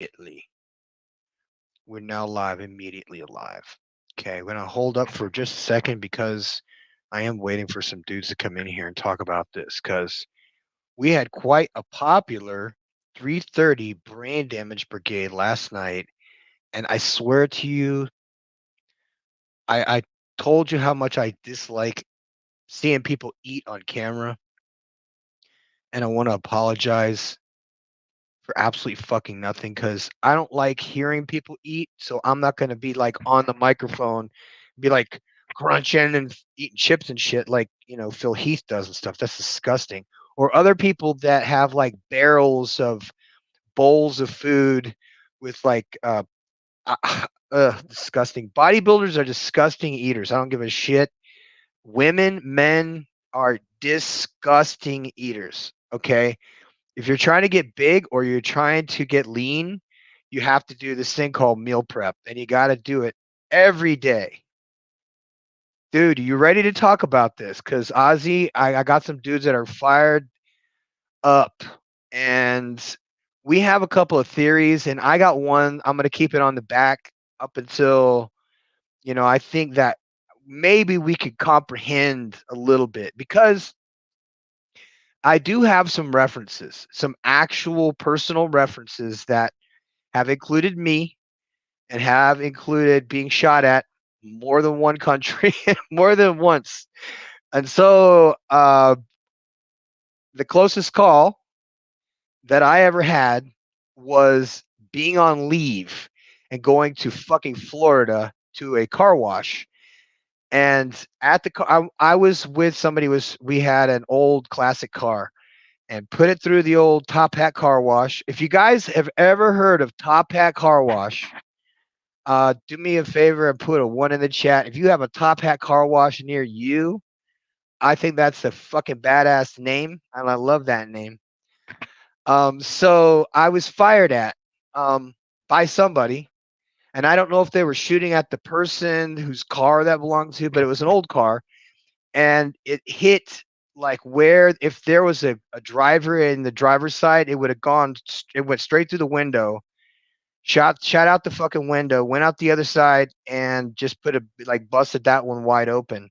Immediately. We're now live, immediately alive. Okay, we're gonna hold up for just a second because I am waiting for some dudes to come in here and talk about this because we had quite a popular 3:30 brain damage brigade last night, and I swear to you, I told you how much I dislike seeing people eat on camera, and I want to apologize for absolutely fucking nothing because I don't like hearing people eat. So I'm not gonna be like on the microphone, be like crunching and eating chips and shit like Phil Heath does and stuff. That's disgusting. Or other people that have like barrels of bowls of food with like disgusting. Bodybuilders are disgusting eaters. I don't give a shit. Women, men are disgusting eaters. Okay, if you're trying to get big or you're trying to get lean, you have to do this thing called meal prep, and you got to do it every day. Dude, you ready to talk about this? Because Ozzy, I got some dudes that are fired up, and we have a couple of theories, and I got one. I'm going to keep it on the back up until, I think that maybe we could comprehend a little bit because I do have some references, some actual personal references that have included me and have included being shot at more than one country, more than once. And so the closest call that I ever had was being on leave and going to fucking Florida to a car wash. And at the car, I was with somebody. We had an old classic car and put it through the old Top Hat car wash. If you guys have ever heard of Top Hat car wash, do me a favor and put a one in the chat. If you have a Top Hat car wash near you, I think that's a fucking badass name, and I love that name. So I was fired at by somebody, and I don't know if they were shooting at the person whose car that belonged to, but it was an old car, and it hit like where if there was a driver in the driver's side, it would have gone. It went straight through the window, shot out the fucking window, went out the other side, and just put a like busted that one wide open.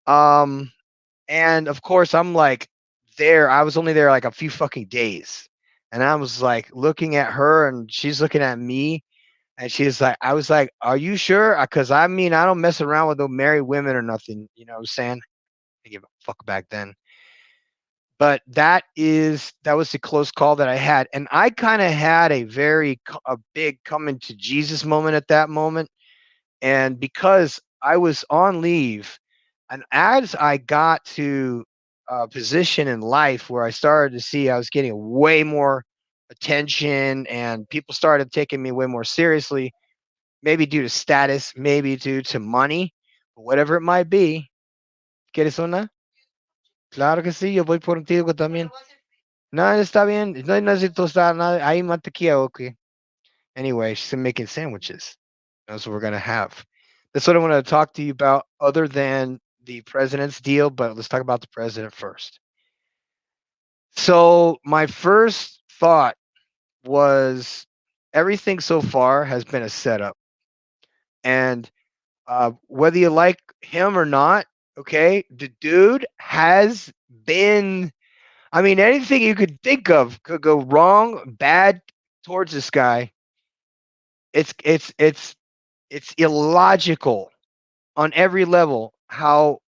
Um, and of course, I'm like there. I was only there like a few fucking days, and I was like looking at her, and she's looking at me, and she's like, I was like, "Are you sure?" Because I mean, I don't mess around with no married women or nothing. You know what I'm saying? I give a fuck back then. But that was the close call that I had, and I kind of had a big coming to Jesus moment at that moment, and because I was on leave, and as I got to a position in life where I started to see I was getting way more attention and people started taking me way more seriously, maybe due to status, maybe due to money, whatever it might be. ¿Quieres una? Claro que sí, yo voy por un tico también. No, está bien. No necesito estar nada. Ahí mantequilla, okay. Anyway, she's making sandwiches. That's what we're gonna have. That's what I want to talk to you about, other than the president's deal. But let's talk about the president first. So my first thought was everything so far has been a setup, and whether you like him or not, okay, the dude has been. I mean, anything you could think of could go wrong, bad towards this guy. It's illogical on every level how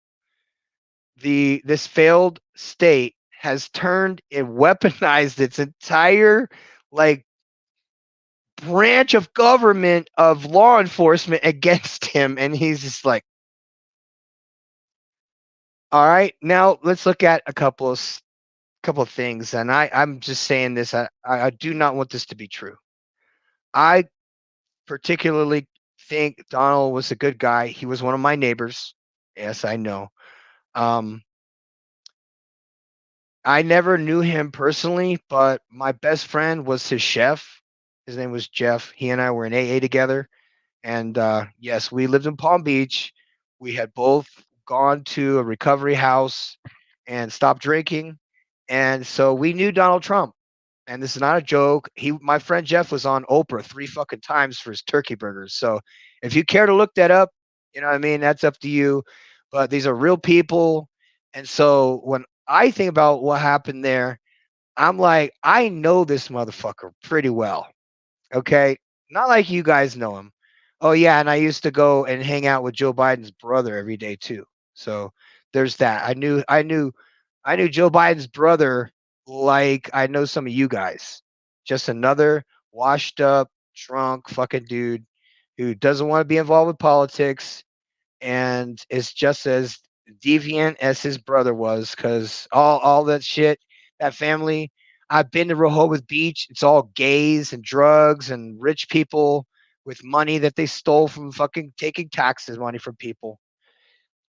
this failed state has turned and weaponized its entire like branch of government of law enforcement against him, and he's just like, all right, now let's look at a couple of things, and I'm just saying this. I do not want this to be true. I particularly think Donald was a good guy. He was one of my neighbors. Yes, I know. Um, I never knew him personally, but my best friend was his chef. His name was Jeff. He and I were in AA together. And yes, we lived in Palm Beach. We had both gone to a recovery house and stopped drinking. And so we knew Donald Trump. and this is not a joke. My friend Jeff was on Oprah 3 fucking times for his turkey burgers. So if you care to look that up, you know what I mean, that's up to you. But these are real people, and so when I think about what happened there, I'm like, I know this motherfucker pretty well. Okay, not like you guys know him. Oh yeah, and I used to go and hang out with Joe Biden's brother every day too. So there's that. I knew Joe Biden's brother like I know some of you guys. Just another washed up, drunk fucking dude who doesn't want to be involved with politics and is just as deviant as his brother was because all that shit, that family. I've been to Rehoboth Beach. It's all gays and drugs and rich people with money that they stole from fucking taking taxes money from people.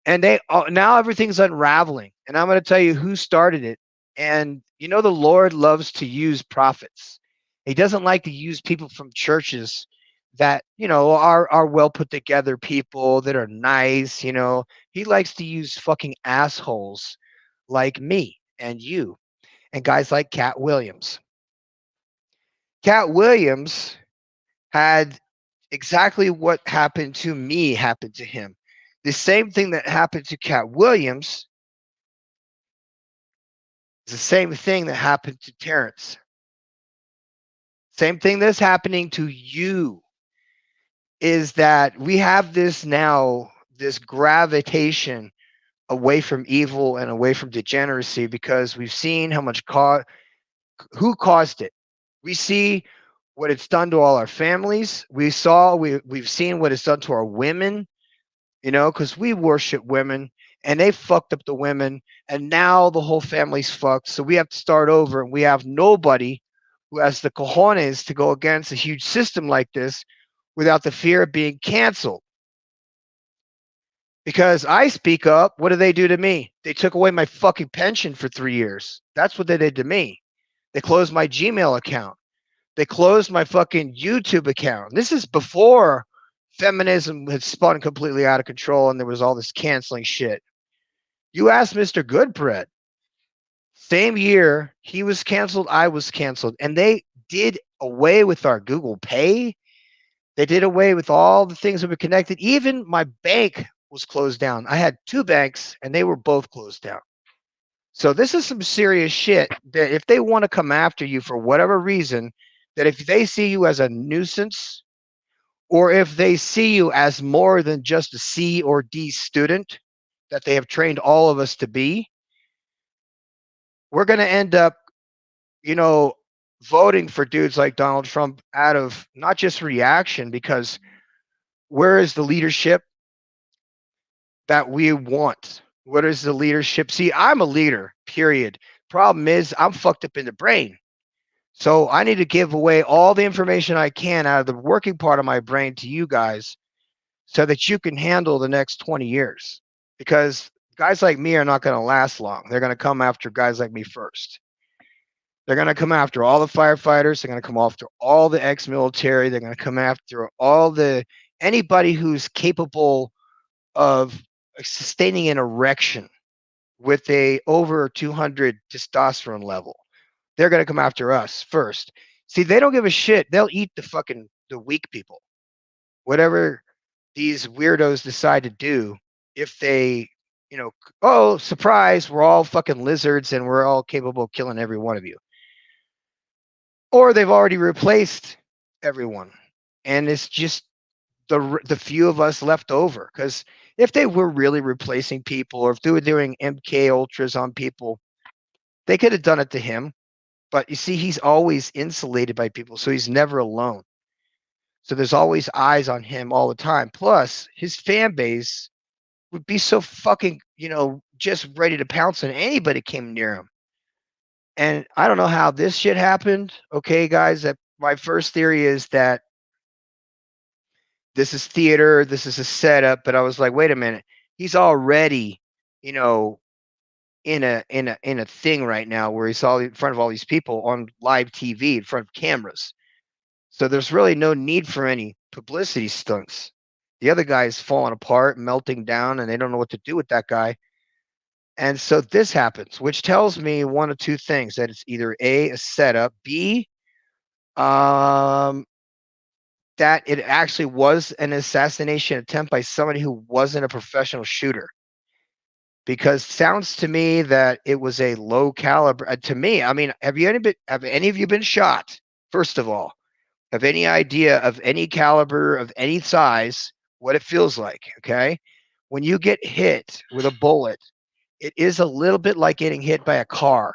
And now everything's unraveling. And I'm going to tell you who started it. And the Lord loves to use prophets. He doesn't like to use people from churches that are well put together people that are nice. He likes to use fucking assholes like me and you and guys like Cat Williams. Cat Williams had exactly what happened to me happened to him. The same thing that happened to Cat Williams is the same thing that happened to Terrence. Same thing that's happening to you is that we have this gravitation away from evil and away from degeneracy because we've seen how much who caused it. We see what it's done to all our families. We've seen what it's done to our women, because we worship women and they fucked up the women and now the whole family's fucked. So we have to start over and we have nobody who has the cojones to go against a huge system like this without the fear of being canceled. Because I speak up, what do they do to me? They took away my fucking pension for 3 years. That's what they did to me. They closed my Gmail account. They closed my fucking YouTube account. This is before feminism had spun completely out of control and there was all this canceling shit. You asked Mr. Goodbread. Same year he was canceled, I was canceled. And they did away with our Google Pay. They did away with all the things that were connected. Even my bank was closed down. I had 2 banks and they were both closed down. So this is some serious shit that if they want to come after you for whatever reason, that if they see you as a nuisance or if they see you as more than just a C or D student that they have trained all of us to be, we're going to end up, you know, voting for dudes like Donald Trump out of not just reaction, because where is the leadership that we want? What is the leadership? See, I'm a leader, period. Problem is, I'm fucked up in the brain. So I need to give away all the information I can out of the working part of my brain to you guys so that you can handle the next 20 years. Because guys like me are not going to last long. They're going to come after guys like me first. They're going to come after all the firefighters. They're going to come after all the ex-military. They're going to come after anybody who's capable of sustaining an erection with a over 200 testosterone level. They're going to come after us first. See, they don't give a shit. They'll eat the weak people. Whatever these weirdos decide to do, if they, oh, surprise, we're all fucking lizards and we're all capable of killing every one of you. Or they've already replaced everyone. And it's just the few of us left over. Because if they were really replacing people, or if they were doing MK Ultras on people, they could have done it to him. But you see, he's always insulated by people, so he's never alone. So there's always eyes on him all the time. Plus, his fan base would be so fucking, just ready to pounce on anybody came near him. And I don't know how this shit happened. Okay, guys, my first theory is that this is theater, this is a setup, but I was like, wait a minute. He's already, in a thing right now where he's all in front of all these people on live TV in front of cameras. So there's really no need for any publicity stunts. The other guy is falling apart, melting down, and they don't know what to do with that guy. And so this happens, which tells me one of two things: that it's either a setup, B, um, that it actually was an assassination attempt by somebody who wasn't a professional shooter. Because sounds to me that it was a low caliber. To me, I mean, have any of you been shot? First of all, have any idea of any caliber of any size what it feels like? Okay, when you get hit with a bullet, it is a little bit like getting hit by a car.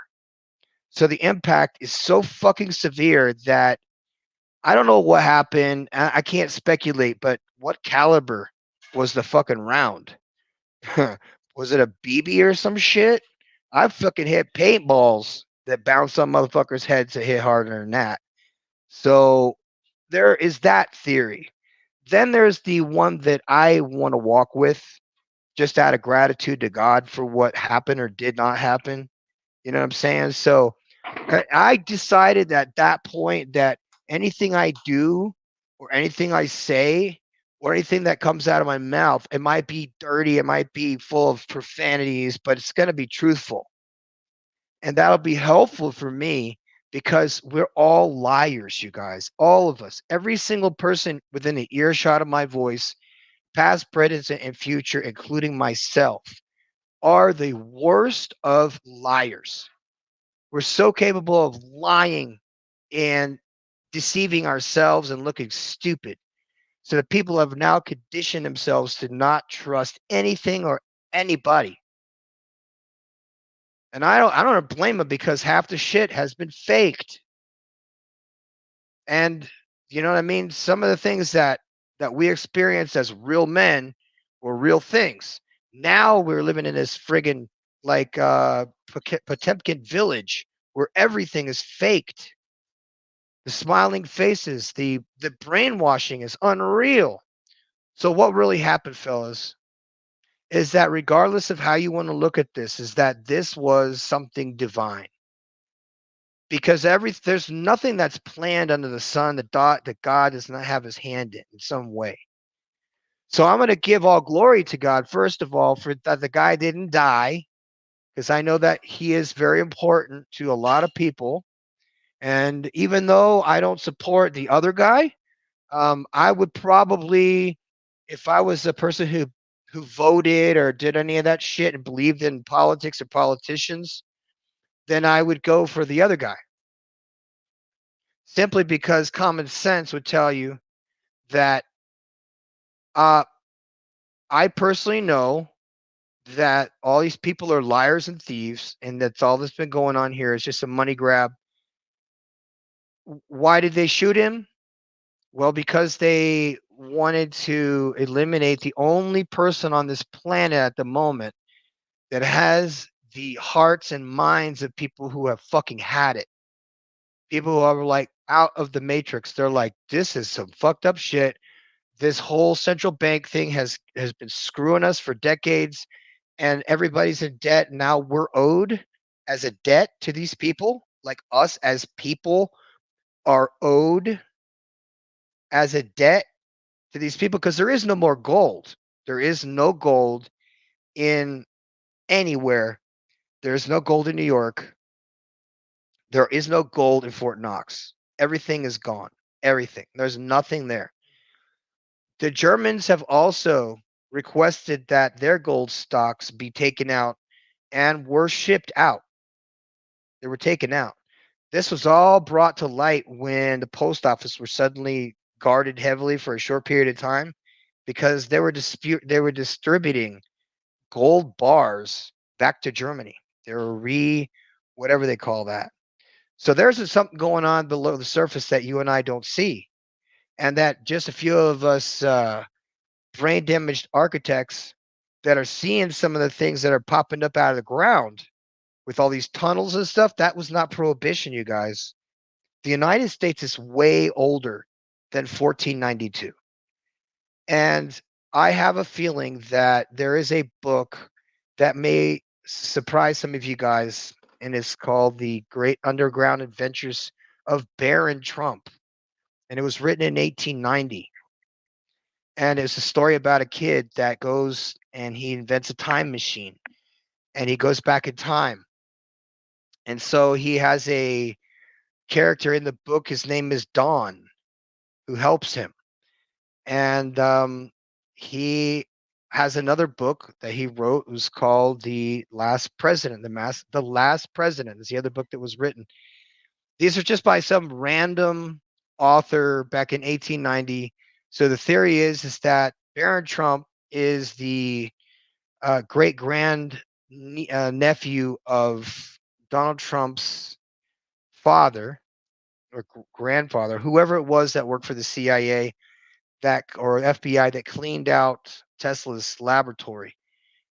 So the impact is so fucking severe that I don't know what happened. I can't speculate, but what caliber was the fucking round? Was it a BB or some shit? I fucking hit paintballs that bounce on motherfuckers' heads that hit harder than that. So there is that theory. Then there's the one that I want to walk with, just out of gratitude to God for what happened or did not happen. You know what I'm saying? So I decided at that point that anything I do or anything I say or anything that comes out of my mouth, it might be dirty, it might be full of profanities, but it's going to be truthful. And that'll be helpful for me because we're all liars, you guys, all of us. Every single person within the earshot of my voice, past, present, and future, including myself, are the worst of liars. We're so capable of lying and deceiving ourselves and looking stupid. So the people have now conditioned themselves to not trust anything or anybody. And I don't blame them because half the shit has been faked. And you know what I mean? Some of the things that we experienced as real men were real things. Now we're living in this friggin' like Potemkin village where everything is faked. The smiling faces, the brainwashing is unreal. So what really happened, fellas, is that regardless of how you want to look at this, is that this was something divine. Because there's nothing that's planned under the sun that God does not have his hand in some way. So I'm going to give all glory to God, first of all, for that the guy didn't die, because I know that he is very important to a lot of people. And even though I don't support the other guy, I would probably, if I was a person who voted or did any of that shit and believed in politics or politicians, then I would go for the other guy. Simply because common sense would tell you that uh, I personally know that all these people are liars and thieves, and that's all that's been going on here is just a money grab. Why did they shoot him? Well, because they wanted to eliminate the only person on this planet at the moment that has the hearts and minds of people who have fucking had it. People who are like out of the matrix. They're like, this is some fucked up shit. This whole central bank thing has been screwing us for decades, and everybody's in debt. Now we're owed as a debt to these people. Like us as people are owed as a debt to these people because there is no more gold. There is no gold in anywhere. There's no gold in New York. There is no gold in Fort Knox. Everything is gone. Everything. There's nothing there. The Germans have also requested that their gold stocks be taken out and were shipped out. They were taken out. This was all brought to light when the post office were suddenly guarded heavily for a short period of time because they were distributing gold bars back to Germany. They were whatever they call that. So there's something going on below the surface that you and I don't see, and that just a few of us brain damaged architects that are seeing some of the things that are popping up out of the ground with all these tunnels and stuff. That was not prohibition, you guys. The United States is way older than 1492. And I have a feeling that there is a book that may surprise some of you guys, and it's called The Great Underground Adventures of Baron Trump. And it was written in 1890. And it's a story about a kid that goes and he invents a time machine. and he goes back in time. And so he has a character in the book. His name is Dawn, who helps him. And he has another book that he wrote. It was called The Last President. The Last President is the other book that was written. These are just by some random author back in 1890. So the theory is that Barron Trump is the great grand nephew of Donald Trump's father or grandfather, whoever it was that worked for the CIA that or FBI that cleaned out Tesla's laboratory.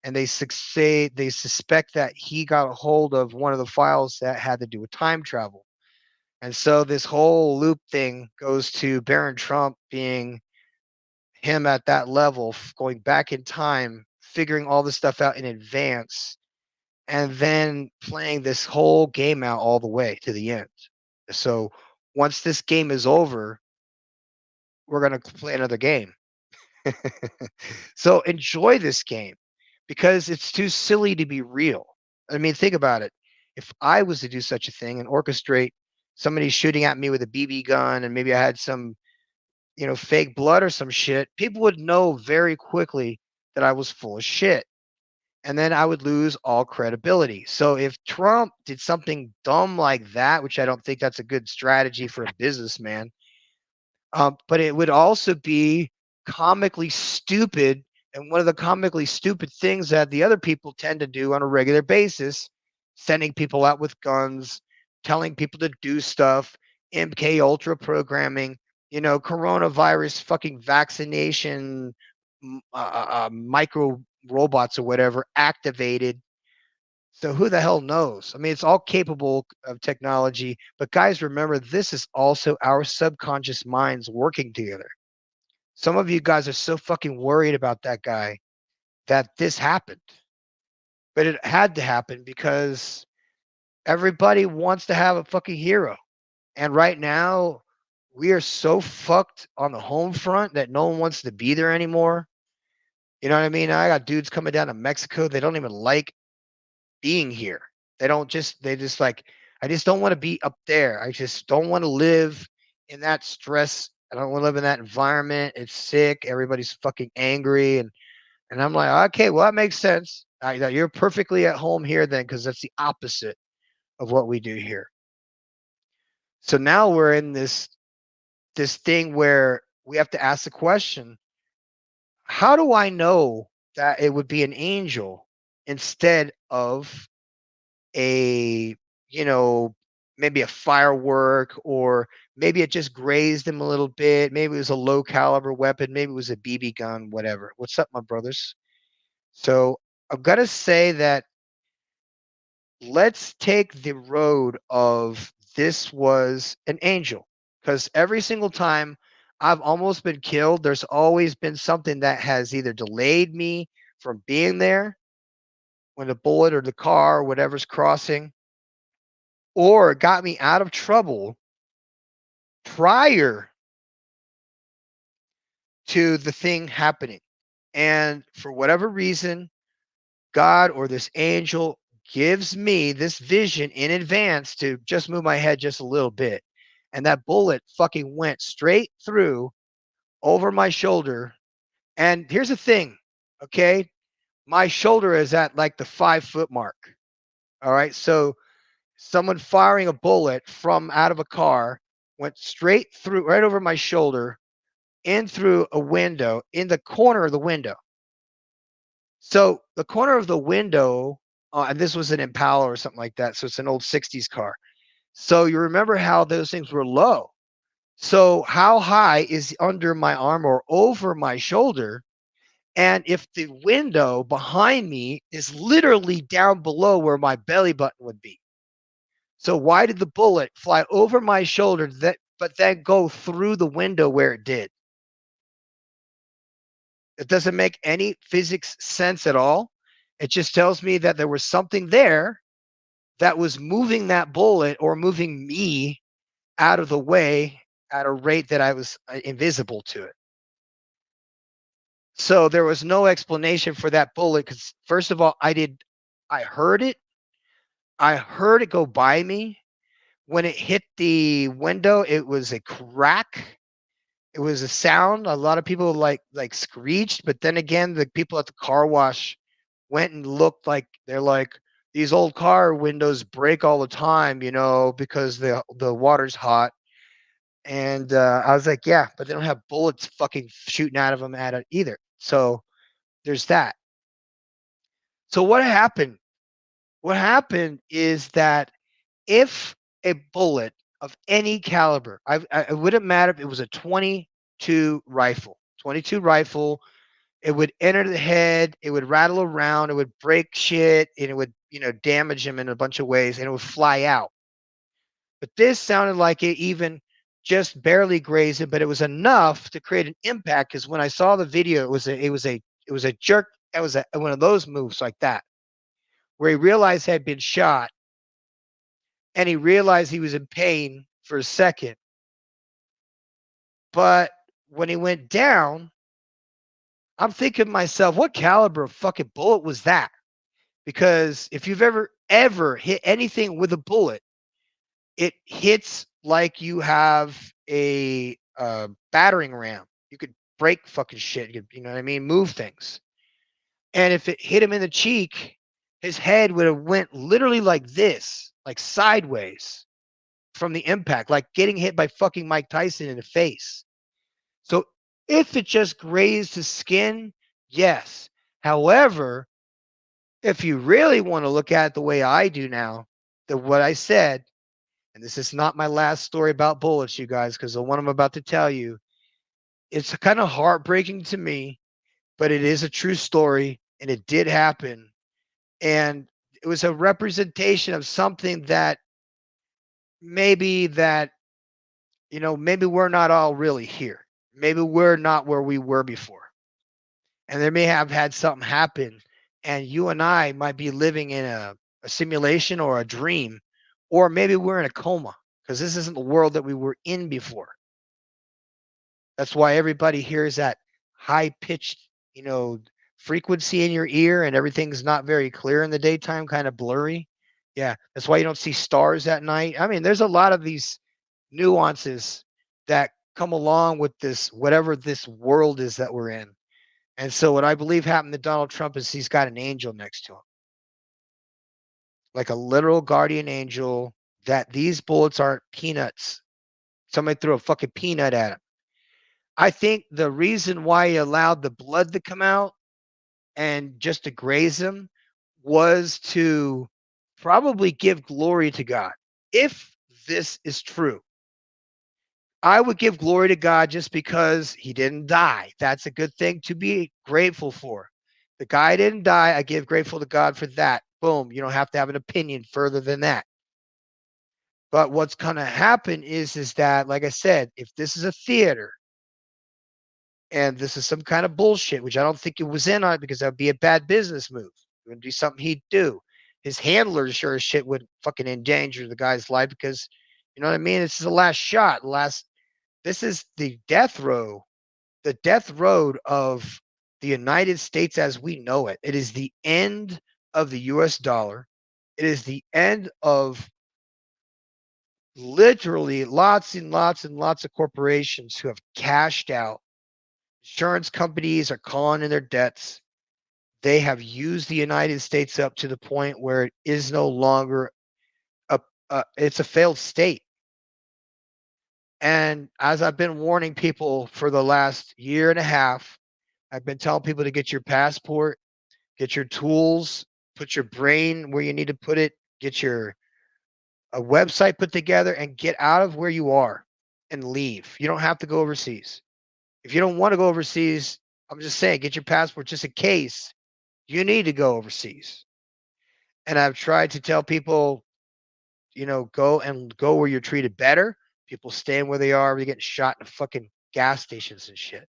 And they suspect that he got a hold of one of the files that had to do with time travel. And so this whole loop thing goes to Barron Trump being him at that level, going back in time, figuring all this stuff out in advance, and then playing this whole game out all the way to the end. So once this game is over, we're going to play another game. So enjoy this game because it's too silly to be real. I mean, think about it. If I was to do such a thing and orchestrate somebody shooting at me with a BB gun and maybe I had some, fake blood or some shit, people would know very quickly that I was full of shit. And then I would lose all credibility. So if Trump did something dumb like that, which I don't think that's a good strategy for a businessman, but it would also be comically stupid. And one of the comically stupid things that the other people tend to do on a regular basis, sending people out with guns, telling people to do stuff, MK Ultra programming, coronavirus fucking vaccination, micro robots or whatever activated. So who the hell knows? I mean, it's all capable of technology, but guys, remember this is also our subconscious minds working together. Some of you guys are so fucking worried about that guy that this happened. But it had to happen because everybody wants to have a fucking hero. And right now, we are so fucked on the home front that no one wants to be there anymore. You know what I mean? I got dudes coming down to Mexico. They don't even like being here. They just like, I just don't want to be up there. I just don't want to live in that stress. I don't want to live in that environment. It's sick. Everybody's fucking angry. And I'm like, okay, well, that makes sense. You're perfectly at home here then, because that's the opposite of what we do here. So now we're in this thing where we have to ask the question, how do I know that it would be an angel instead of a, you know, maybe a firework, or maybe it just grazed him a little bit. Maybe it was a low caliber weapon. Maybe it was a BB gun, whatever. What's up, my brothers? So I've got to say that let's take the road of this was an angel, because every single time I've almost been killed, there's always been something that has either delayed me from being there when the bullet or the car or whatever's crossing, or got me out of trouble prior to the thing happening. And for whatever reason, God or this angel gives me this vision in advance to just move my head just a little bit. And that bullet fucking went straight through over my shoulder. And here's the thing, okay? My shoulder is at like the 5 foot mark. All right. So someone firing a bullet from out of a car went straight through, right over my shoulder, in through a window, in the corner of the window. So the corner of the window, and this was an Impala or something like that. So it's an old 60s car. So you remember how those things were low. So how high is under my arm or over my shoulder? And if the window behind me is literally down below where my belly button would be. So why did the bullet fly over my shoulder but then go through the window where it did? It doesn't make any physics sense at all. It just tells me that there was something there that was moving that bullet or moving me out of the way at a rate that I was invisible to it. So there was no explanation for that bullet because, first of all, I heard it. I heard it go by me. When it hit the window, it was a crack. It was a sound. A lot of people like screeched, but then again, the people at the car wash went and looked like they're like these old car windows break all the time, because the water's hot. And I was like, yeah, but they don't have bullets fucking shooting out of them at it either. So there's that. So what happened? What happened is that if a bullet of any caliber, it wouldn't matter if it was a 22 rifle, it would enter the head, it would rattle around, it would break shit, and it would, damage him in a bunch of ways, and it would fly out. But this sounded like it even just barely grazed it, but it was enough to create an impact. Because when I saw the video, it was a jerk. It was one of those moves like that, where he realized he had been shot, and he realized he was in pain for a second. But when he went down, I'm thinking to myself, what caliber of fucking bullet was that? Because if you've ever hit anything with a bullet, it hits like you have a battering ram. You could break fucking shit. You know what I mean? Move things. And if it hit him in the cheek, his head would have went literally like this, like sideways from the impact, like getting hit by fucking Mike Tyson in the face. So if it just grazed his skin, yes. However, if you really want to look at it the way I do now, what I said, and this is not my last story about bullets, you guys, because the one I'm about to tell you, it's kind of heartbreaking to me, but it is a true story and it did happen. And it was a representation of something that maybe that, maybe we're not all really here. Maybe we're not where we were before. And there may have had something happen, and you and I might be living in a simulation or a dream, or maybe we're in a coma because this isn't the world that we were in before. That's why everybody hears that high pitched, frequency in your ear, and everything's not very clear in the daytime, kind of blurry. Yeah, that's why you don't see stars at night. I mean, there's a lot of these nuances that come along with this, whatever this world is that we're in. And so what I believe happened to Donald Trump is he's got an angel next to him, like a literal guardian angel, that these bullets aren't peanuts. Somebody threw a fucking peanut at him. I think the reason why he allowed the blood to come out and just to graze him was to probably give glory to God. If this is true, I would give glory to God just because he didn't die. That's a good thing to be grateful for. The guy didn't die. I give grateful to God for that. Boom. You don't have to have an opinion further than that. But what's going to happen is that, like I said, if this is a theater and this is some kind of bullshit, which I don't think it was in on it because that would be a bad business move. It would be something he'd do. His handlers sure as shit would fucking endanger the guy's life because, you know what I mean? This is the last shot. This is the death road of the United States as we know it. It is the end of the US dollar. It is the end of literally lots and lots and lots of corporations who have cashed out. Insurance companies are calling in their debts. They have used the United States up to the point where it is no longer it's a failed state. And as I've been warning people for the last year and a half, I've been telling people to get your passport, get your tools, put your brain where you need to put it, get your a website put together, and get out of where you are and leave. You don't have to go overseas. If you don't want to go overseas, I'm just saying, get your passport just in case you need to go overseas. And I've tried to tell people, go where you're treated better. People staying where they are, they're getting shot in fucking gas stations and shit.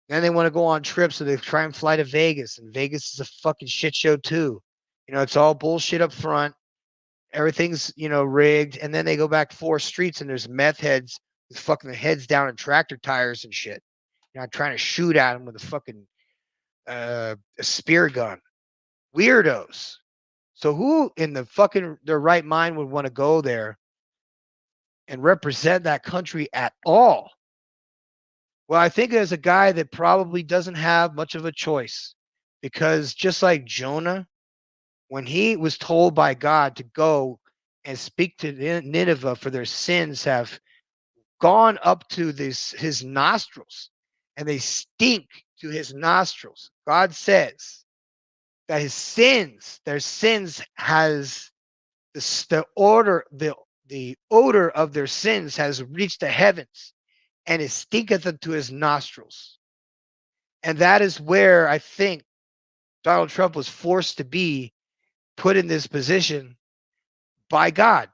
Then they want to go on trips, so they try and fly to Vegas, and Vegas is a fucking shit show too. It's all bullshit up front. Everything's, rigged, and then they go back 4 streets and there's meth heads with fucking their heads down in tractor tires and shit. Trying to shoot at them with a fucking a spear gun. Weirdos. So who in the fucking their right mind would want to go there and represent that country at all? Well, I think there's a guy that probably doesn't have much of a choice because just like Jonah, when he was told by God to go and speak to Nineveh for their sins have gone up to his nostrils and they stink to his nostrils. God says that their sins has the odor of their sins has reached the heavens and it stinketh unto his nostrils. And that is where I think Donald Trump was forced to be put in this position by God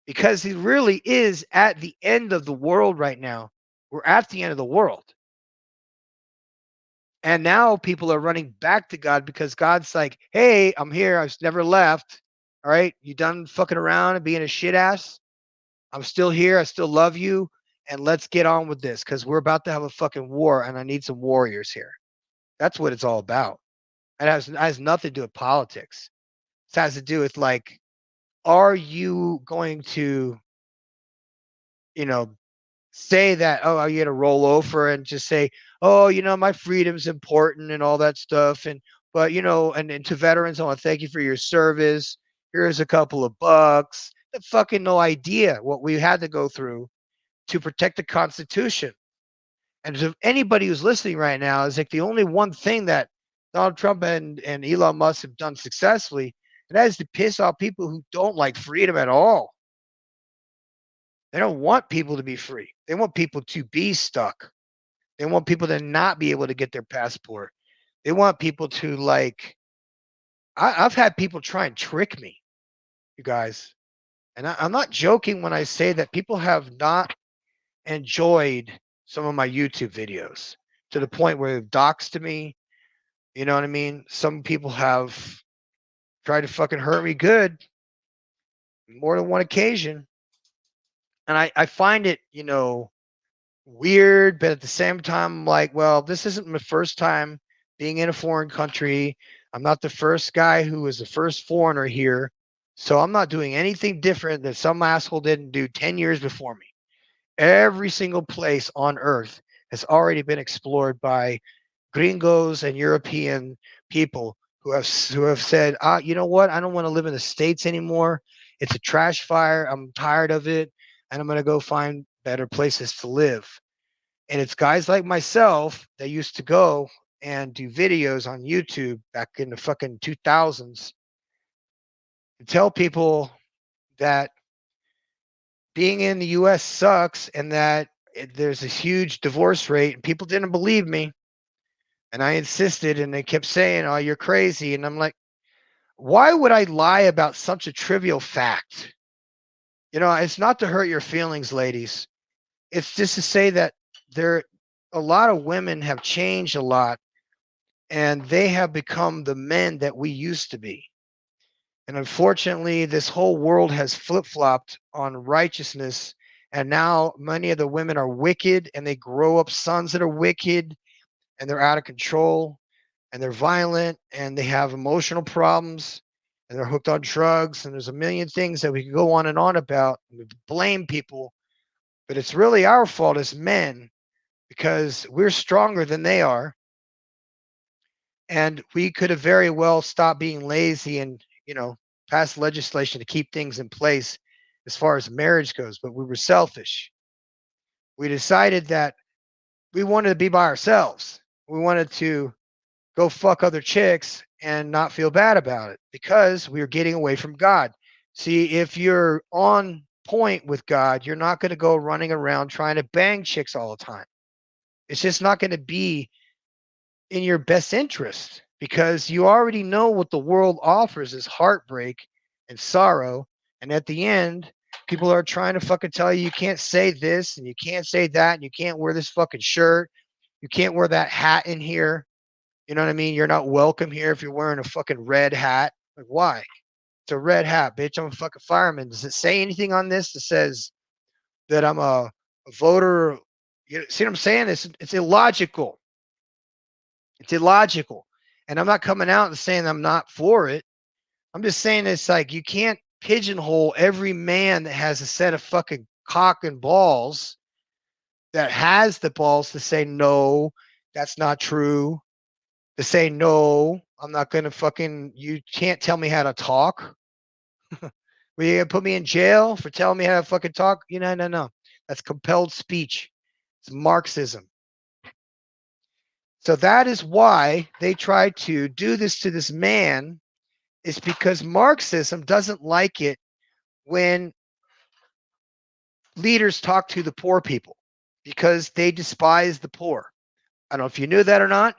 because he really is at the end of the world right now. We're at the end of the world. And now people are running back to God because God's like, hey, I'm here. I've never left. All right. You done fucking around and being a shit ass? I'm still here. I still love you. And let's get on with this because we're about to have a fucking war and I need some warriors here. That's what it's all about. It has nothing to do with politics. It has to do with like, are you going to, you know, say that, oh, are you going to roll over and just say, oh, my freedom's important and all that stuff. But, and to veterans, I want to thank you for your service. Here's a couple of bucks. The fucking no idea what we had to go through to protect the Constitution. And to anybody who's listening right now is like the only one thing that Donald Trump and Elon Musk have done successfully, and that is to piss off people who don't like freedom at all. They don't want people to be free. They want people to be stuck. They want people to not be able to get their passport. They want people to I've had people try and trick me, you guys. And I'm not joking when I say that people have not enjoyed some of my YouTube videos to the point where they've doxed me. You know what I mean? Some people have tried to fucking hurt me good more than one occasion. And I find it, weird, but at the same time, I'm like, well, this isn't my first time being in a foreign country. I'm not the first guy who was the first foreigner here. So I'm not doing anything different that some asshole didn't do 10 years before me. Every single place on earth has already been explored by gringos and European people who have said, you know what? I don't want to live in the States anymore. It's a trash fire. I'm tired of it. And I'm going to go find better places to live. And it's guys like myself that used to go and do videos on YouTube back in the fucking 2000s and tell people that being in the US sucks and that there's a huge divorce rate. And people didn't believe me. And I insisted and they kept saying, oh, you're crazy. And I'm like, why would I lie about such a trivial fact? It's not to hurt your feelings, ladies. It's just to say that a lot of women have changed a lot and they have become the men that we used to be. And unfortunately, this whole world has flip-flopped on righteousness. And now many of the women are wicked and they grow up sons that are wicked and they're out of control and they're violent and they have emotional problems and they're hooked on drugs. And there's a million things that we could go on and on about. We blame people, but it's really our fault as men because we're stronger than they are. And we could have very well stopped being lazy and, passed legislation to keep things in place as far as marriage goes. But we were selfish. We decided that we wanted to be by ourselves. We wanted to go fuck other chicks and not feel bad about it because we were getting away from God. See, if you're on point with God, you're not going to go running around trying to bang chicks all the time. It's just not going to be in your best interest because you already know what the world offers is heartbreak and sorrow. And at the end, people are trying to fucking tell you can't say this and you can't say that and you can't wear this fucking shirt. You can't wear that hat in here. You know what I mean? You're not welcome here if you're wearing a fucking red hat. Like, why? It's a red hat, bitch. I'm a fucking fireman. Does it say anything on this that says that I'm a voter? See what I'm saying? It's illogical. It's illogical. And I'm not coming out and saying I'm not for it. I'm just saying it's like you can't pigeonhole every man that has a set of fucking cock and balls, that has the balls to say no, that's not true. To say no, I'm not gonna fucking. You can't tell me how to talk. Were you gonna put me in jail for telling me how to fucking talk? No. That's compelled speech. It's Marxism. So that is why they tried to do this to this man. Is because Marxism doesn't like it when leaders talk to the poor people, because they despise the poor. I don't know if you knew that or not,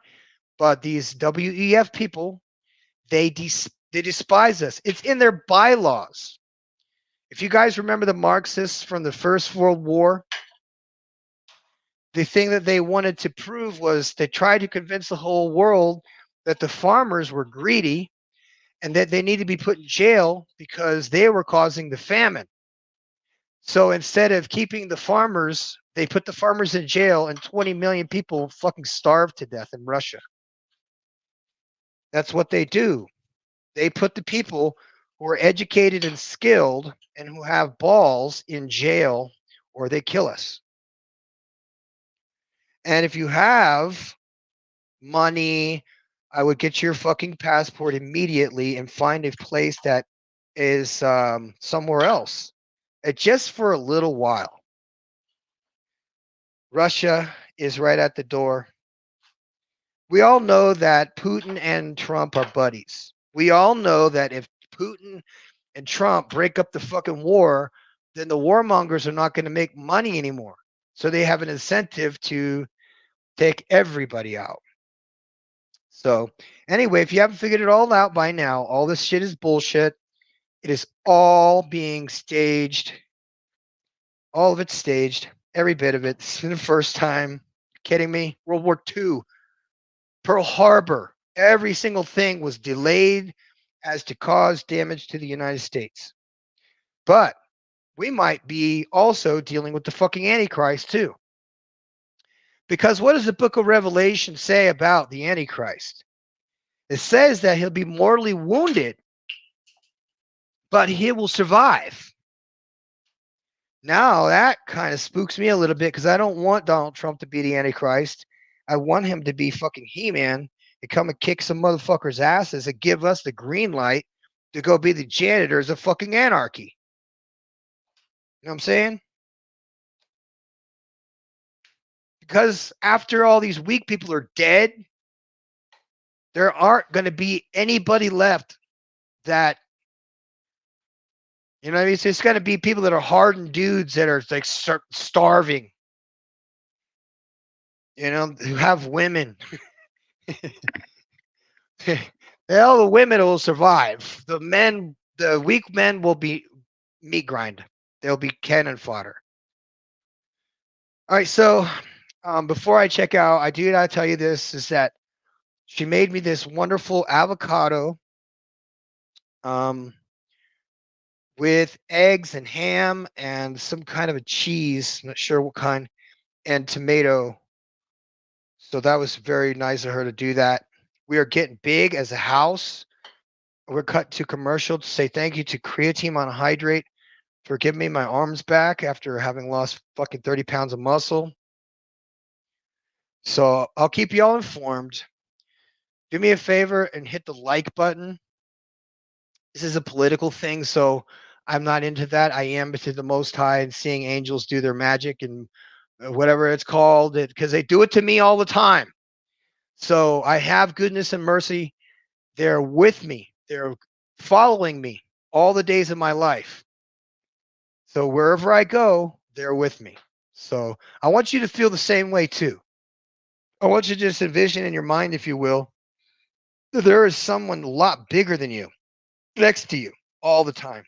but these WEF people, they despise us. It's in their bylaws. If you guys remember the Marxists from the First World War, the thing that they wanted to prove was they tried to convince the whole world that the farmers were greedy and that they needed to be put in jail because they were causing the famine. So instead of keeping the farmers, they put the farmers in jail, and 20 million people fucking starved to death in Russia. That's what they do. They put the people who are educated and skilled and who have balls in jail, or they kill us. And if you have money, I would get your fucking passport immediately and find a place that is somewhere else, just for a little while. Russia is right at the door. We all know that Putin and Trump are buddies. We all know that if Putin and Trump break up the fucking war, then the warmongers are not going to make money anymore. So they have an incentive to take everybody out. So, anyway, if you haven't figured it all out by now, all this shit is bullshit. It is all being staged. All of it's staged. Every bit of it. This is the first time. Kidding me? World War II, Pearl Harbor. Every single thing was delayed as to cause damage to the United States. But we might be also dealing with the fucking Antichrist too. Because what does the book of Revelation say about the Antichrist? It says that he'll be mortally wounded, but he will survive. Now that kind of spooks me a little bit, because I don't want Donald Trump to be the Antichrist. I want him to be fucking He-Man and come and kick some motherfuckers' asses and give us the green light to go be the janitors of fucking anarchy. You know what I'm saying? Because after all these weak people are dead, there aren't going to be anybody left that, you know what I mean? So it's going to be people that are hardened dudes that are like starving, you know, who have women. All the women will survive. The men, the weak men will be meat grind. They'll be cannon fodder. All right, so before I check out, I do gotta tell you this, is that she made me this wonderful avocado with eggs and ham and some kind of a cheese, not sure what kind, and tomato. So that was very nice of her to do that. We are getting big as a house. We're cut to commercial to say thank you to Creatine Monohydrate for giving me my arms back after having lost fucking 30 pounds of muscle. So I'll keep you all informed. Do me a favor and hit the like button. This is a political thing, so I'm not into that. I am into the Most High and seeing angels do their magic and whatever it's called, because they do it to me all the time. So I have goodness and mercy. They're with me. They're following me all the days of my life. So wherever I go, they're with me. So I want you to feel the same way too. I want you to just envision in your mind, if you will, that there is someone a lot bigger than you next to you all the time.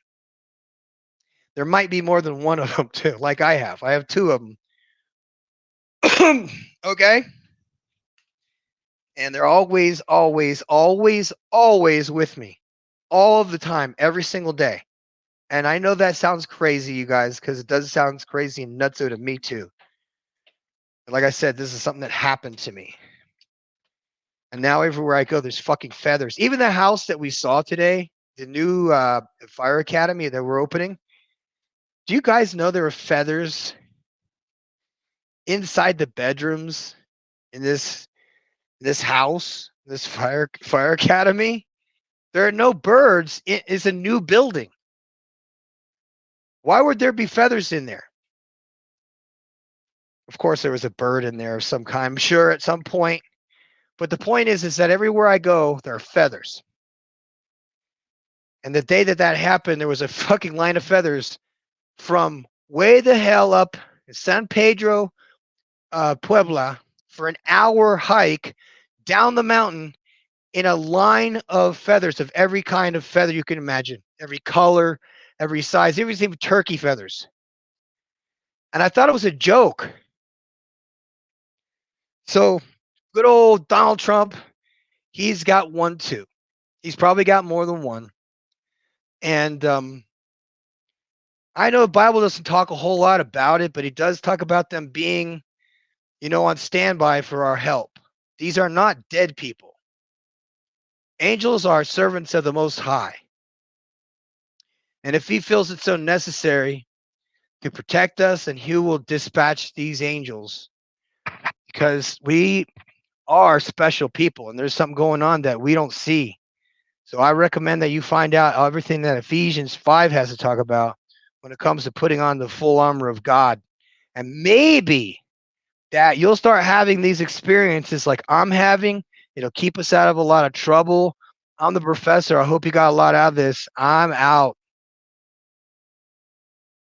There might be more than one of them too, like I have. I have two of them. Okay? And they're always, always, always, always with me. All of the time, every single day. And I know that sounds crazy, you guys, because it does sound crazy and nutso to me too. Like I said, this is something that happened to me. And now everywhere I go, there's fucking feathers. Even the house that we saw today, the new fire academy that we're opening. Do you guys know there are feathers inside the bedrooms in this house, this fire academy? There are no birds. It is a new building. Why would there be feathers in there? Of course, there was a bird in there of some kind. I'm sure at some point. But the point is that everywhere I go, there are feathers. And the day that that happened, there was a fucking line of feathers from way the hell up in San Pedro, Puebla, for an hour hike down the mountain in a line of feathers of every kind of feather you can imagine, every color, every size, everything turkey feathers. And I thought it was a joke. So good old Donald Trump, he's got one too. He's probably got more than one. And I know the Bible doesn't talk a whole lot about it, but it does talk about them being, on standby for our help. These are not dead people. Angels are servants of the Most High. And if he feels it so necessary to protect us, and he will dispatch these angels because we are special people and there's something going on that we don't see. So I recommend that you find out everything that Ephesians 5 has to talk about when it comes to putting on the full armor of God. And maybe that you'll start having these experiences like I'm having. It'll keep us out of a lot of trouble. I'm the professor. I hope you got a lot out of this. I'm out.